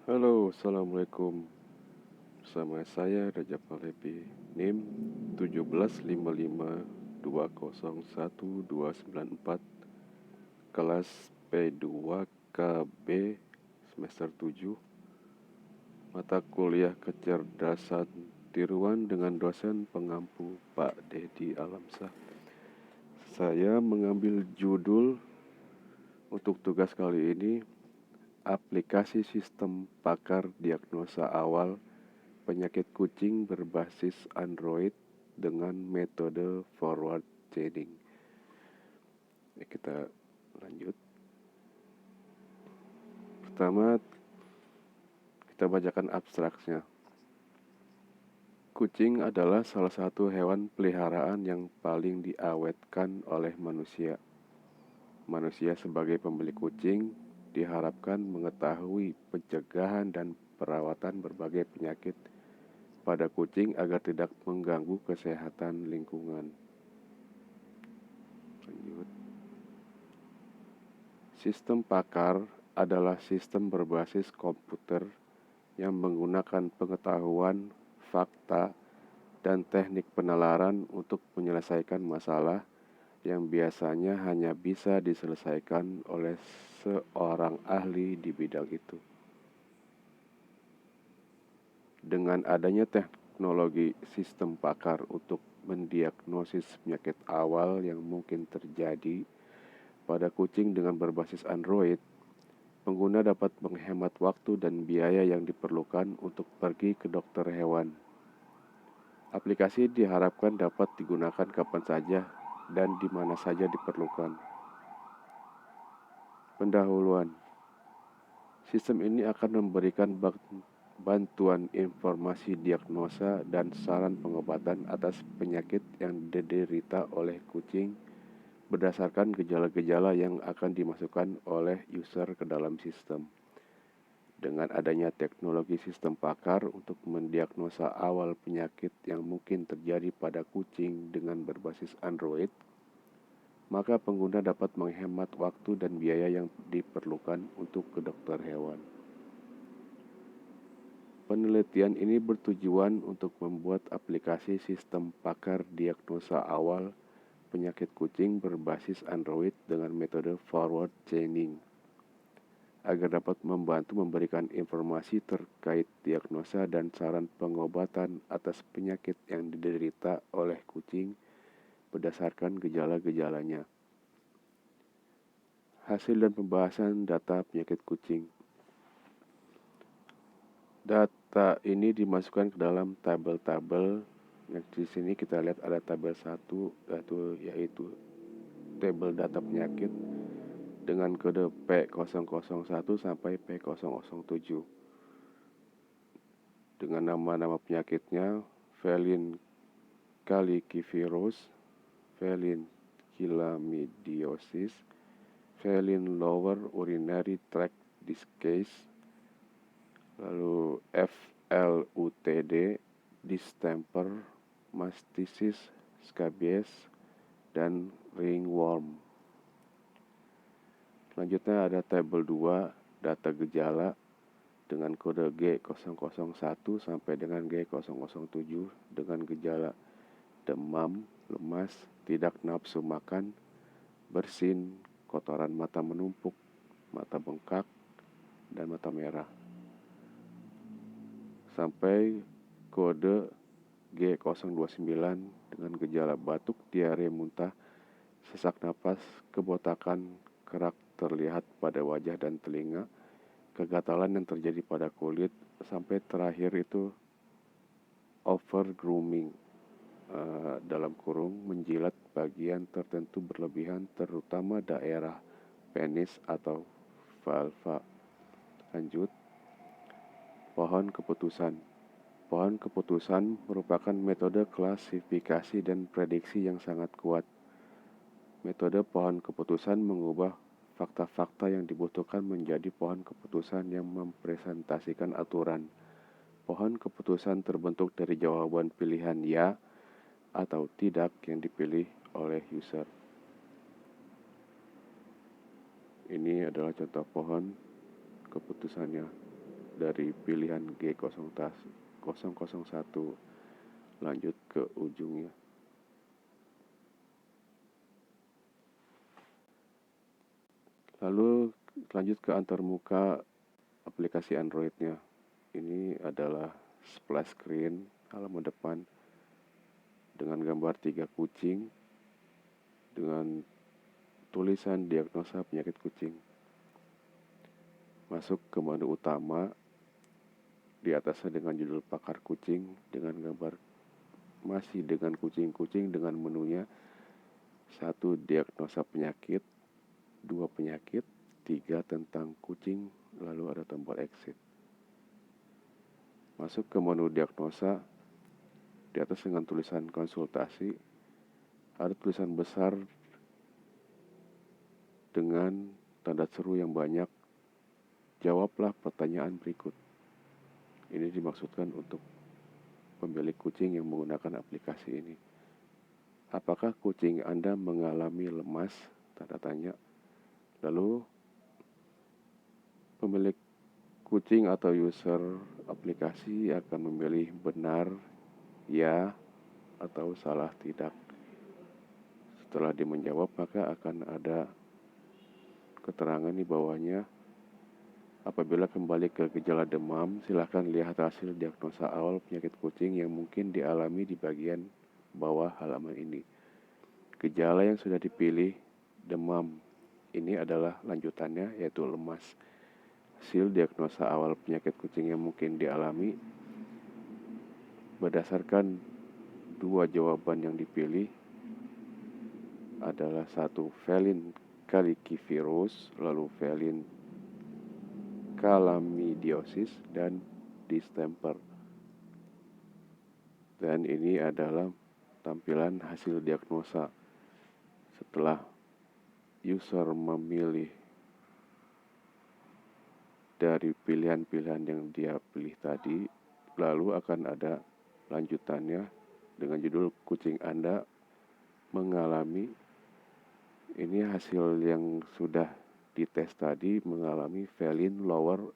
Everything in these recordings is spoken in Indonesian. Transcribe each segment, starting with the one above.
Halo, Assalamualaikum. Bersama saya Rajab Falepi, NIM 17552011294, kelas P2KB semester 7, mata kuliah kecerdasan tiruan dengan dosen pengampu Pak Dedi Alamsah. Saya mengambil judul untuk tugas kali ini, aplikasi sistem pakar diagnosa awal penyakit kucing berbasis Android dengan metode forward chaining. Kita lanjut. Pertama, kita bacakan abstraksnya. Kucing adalah salah satu hewan peliharaan yang paling diawetkan oleh manusia. Manusia sebagai pemilik kucing diharapkan mengetahui pencegahan dan perawatan berbagai penyakit pada kucing agar tidak mengganggu kesehatan lingkungan. Lanjut. Sistem pakar adalah sistem berbasis komputer yang menggunakan pengetahuan, fakta, dan teknik penalaran untuk menyelesaikan masalah yang biasanya hanya bisa diselesaikan oleh seorang ahli di bidang itu. Dengan adanya teknologi sistem pakar untuk mendiagnosis penyakit awal yang mungkin terjadi pada kucing dengan berbasis Android, pengguna dapat menghemat waktu dan biaya yang diperlukan untuk pergi ke dokter hewan. Aplikasi diharapkan dapat digunakan kapan saja dan di mana saja diperlukan. Pendahuluan. Sistem ini akan memberikan bantuan informasi diagnosa dan saran pengobatan atas penyakit yang diderita oleh kucing berdasarkan gejala-gejala yang akan dimasukkan oleh user ke dalam sistem. Dengan adanya teknologi sistem pakar untuk mendiagnosa awal penyakit yang mungkin terjadi pada kucing dengan berbasis Android, maka pengguna dapat menghemat waktu dan biaya yang diperlukan untuk ke dokter hewan. Penelitian ini bertujuan untuk membuat aplikasi sistem pakar diagnosa awal penyakit kucing berbasis Android dengan metode forward chaining, agar dapat membantu memberikan informasi terkait diagnosa dan saran pengobatan atas penyakit yang diderita oleh kucing berdasarkan gejala-gejalanya. Hasil dan pembahasan data penyakit kucing. Data ini dimasukkan ke dalam tabel-tabel. Yang di sini kita lihat ada tabel 1 yaitu tabel data penyakit dengan kode P001 sampai P007 dengan nama-nama penyakitnya: Felin Calicivirus, Felin Chlamydiosis, Felin Lower Urinary Tract Disease, lalu FLUTD, distemper, mastitis, scabies, dan ringworm. Selanjutnya ada tabel 2, data gejala dengan kode G001 sampai dengan G007 dengan gejala demam, lemas, tidak nafsu makan, bersin, kotoran mata menumpuk, mata bengkak, dan mata merah. Sampai kode G029 dengan gejala batuk, diare, muntah, sesak napas, kebotakan, kerak terlihat pada wajah dan telinga, kegatalan yang terjadi pada kulit, sampai terakhir itu over grooming, dalam kurung menjilat bagian tertentu berlebihan, terutama daerah penis atau vulva. Lanjut, pohon keputusan. Pohon keputusan merupakan metode klasifikasi dan prediksi yang sangat kuat. Metode pohon keputusan mengubah fakta-fakta yang dibutuhkan menjadi pohon keputusan yang mempresentasikan aturan. Pohon keputusan terbentuk dari jawaban pilihan ya atau tidak yang dipilih oleh user. Ini adalah contoh pohon keputusannya. dari pilihan G001 lanjut ke ujungnya. Lalu lanjut ke antarmuka aplikasi Android-nya. Ini adalah splash screen halaman depan dengan gambar 3 kucing dengan tulisan diagnosa penyakit kucing. Masuk ke menu utama, di atasnya dengan judul pakar kucing dengan gambar masih dengan kucing-kucing dengan menunya 1 diagnosa penyakit, 2 penyakit, 3 tentang kucing, lalu ada tombol exit. Masuk ke menu diagnosa, di atas dengan tulisan konsultasi, ada tulisan besar dengan tanda seru yang banyak, jawablah pertanyaan berikut. Ini dimaksudkan untuk pemilik kucing yang menggunakan aplikasi ini. Apakah kucing Anda mengalami lemas? Tanda tanya. Lalu pemilik kucing atau user aplikasi akan memilih benar, ya, atau salah tidak. Setelah dia menjawab, maka akan ada keterangan di bawahnya. Apabila kembali ke gejala demam, silakan lihat hasil diagnosa awal penyakit kucing yang mungkin dialami di bagian bawah halaman ini. Gejala yang sudah dipilih, demam. Ini adalah lanjutannya, yaitu lemas. Hasil diagnosa awal penyakit kucing yang mungkin dialami berdasarkan 2 jawaban yang dipilih adalah 1 felin calicvirus, lalu felin calamidiosis, dan distemper. Dan ini adalah tampilan hasil diagnosa setelah user memilih dari pilihan-pilihan yang dia pilih tadi, lalu akan ada lanjutannya dengan judul kucing Anda mengalami, ini hasil yang sudah dites tadi, mengalami felin lower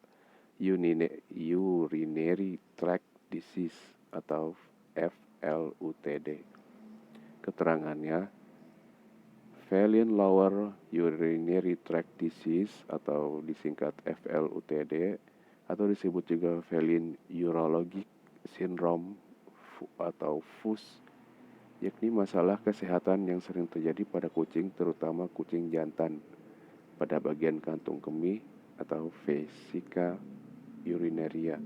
urinary tract disease atau FLUTD. Keterangannya, felin lower urinary tract disease atau disingkat FLUTD atau disebut juga felin urologic syndrome atau FUS, yakni masalah kesehatan yang sering terjadi pada kucing, terutama kucing jantan pada bagian kantung kemih atau vesika urinaria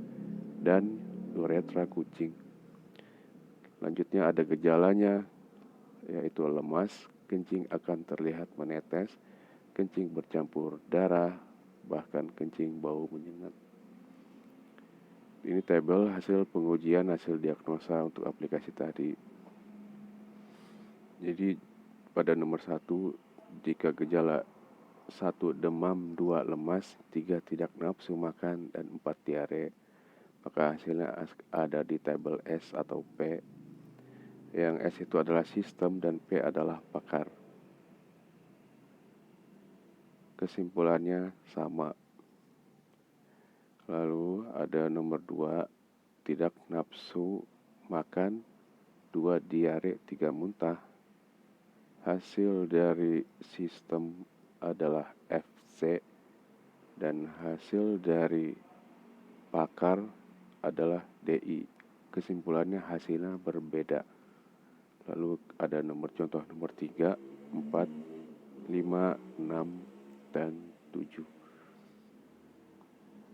dan uretra kucing. Lanjutnya ada gejalanya, yaitu lemas, kencing akan terlihat menetes, kencing bercampur darah, bahkan kencing bau menyengat. Ini tabel hasil pengujian hasil diagnosa untuk aplikasi tadi. Jadi pada nomor 1, jika gejala 1 demam, 2 lemas, 3 tidak nafsu makan, dan 4 diare, maka hasilnya ada di tabel S atau P. Yang S itu adalah sistem dan P adalah pakar. Kesimpulannya sama. Lalu ada nomor 2, tidak nafsu makan, 2 diare, 3 muntah. Hasil dari sistem adalah FC dan hasil dari pakar adalah DI. Kesimpulannya hasilnya berbeda. Lalu ada contoh nomor 3, 4, 5, 6, dan 7.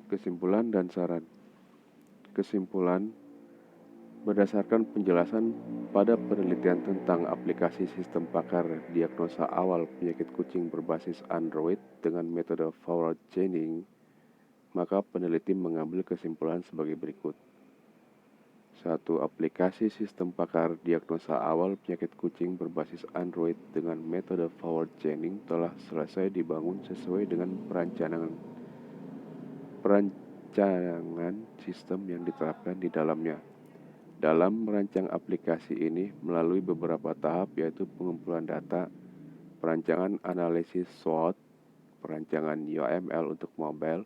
Kesimpulan dan saran. Kesimpulan, berdasarkan penjelasan pada penelitian tentang aplikasi sistem pakar diagnosa awal penyakit kucing berbasis Android dengan metode forward chaining, maka peneliti mengambil kesimpulan sebagai berikut. 1. Aplikasi sistem pakar diagnosa awal penyakit kucing berbasis Android dengan metode forward chaining telah selesai dibangun sesuai dengan perancangan sistem yang diterapkan di dalamnya. Dalam merancang aplikasi ini melalui beberapa tahap, yaitu pengumpulan data, perancangan analisis SWOT, perancangan UML untuk mobile,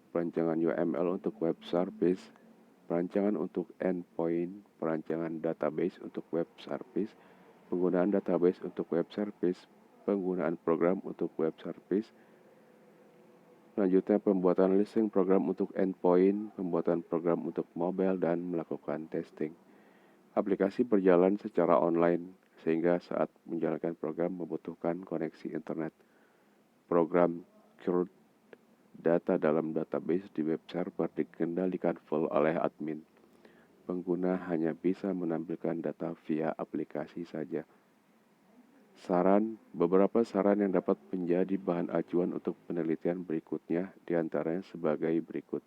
perancangan UML untuk web service, perancangan untuk endpoint, perancangan database untuk web service, penggunaan database untuk web service, penggunaan program untuk web service. Selanjutnya, pembuatan listing program untuk endpoint, pembuatan program untuk mobile, dan melakukan testing. Aplikasi berjalan secara online, sehingga saat menjalankan program membutuhkan koneksi internet. Program curl data dalam database di web server dikendalikan full oleh admin. Pengguna hanya bisa menampilkan data via aplikasi saja. Beberapa saran yang dapat menjadi bahan acuan untuk penelitian berikutnya diantaranya sebagai berikut.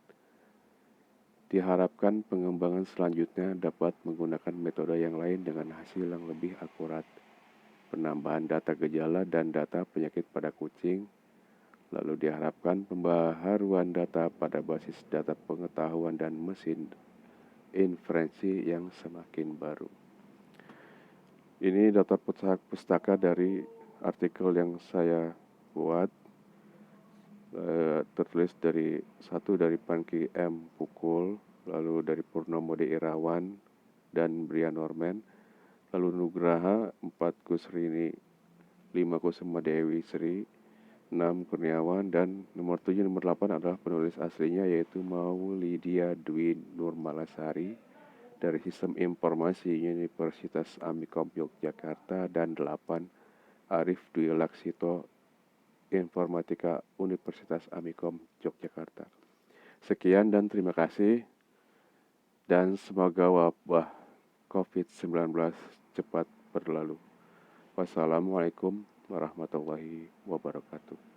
Diharapkan pengembangan selanjutnya dapat menggunakan metode yang lain dengan hasil yang lebih akurat. Penambahan data gejala dan data penyakit pada kucing. Lalu diharapkan pembaharuan data pada basis data pengetahuan dan mesin inferensi yang semakin baru. Ini daftar pustaka dari artikel yang saya buat, tertulis dari Panki M. Pukul, lalu dari Purnomo D. Irawan dan Brian Norman, lalu Nugraha 4 Kusrini, 5 Kusuma Dewi Sri, 6 Kurniawan, dan nomor 7 nomor 8 adalah penulis aslinya, yaitu Maulidia Dwi Nurmalasari dari Sistem Informasi Universitas Amikom Yogyakarta, dan 8 Arif Dwi Laksito Informatika Universitas Amikom Yogyakarta. Sekian dan terima kasih, dan semoga wabah COVID-19 cepat berlalu. Wassalamualaikum warahmatullahi wabarakatuh.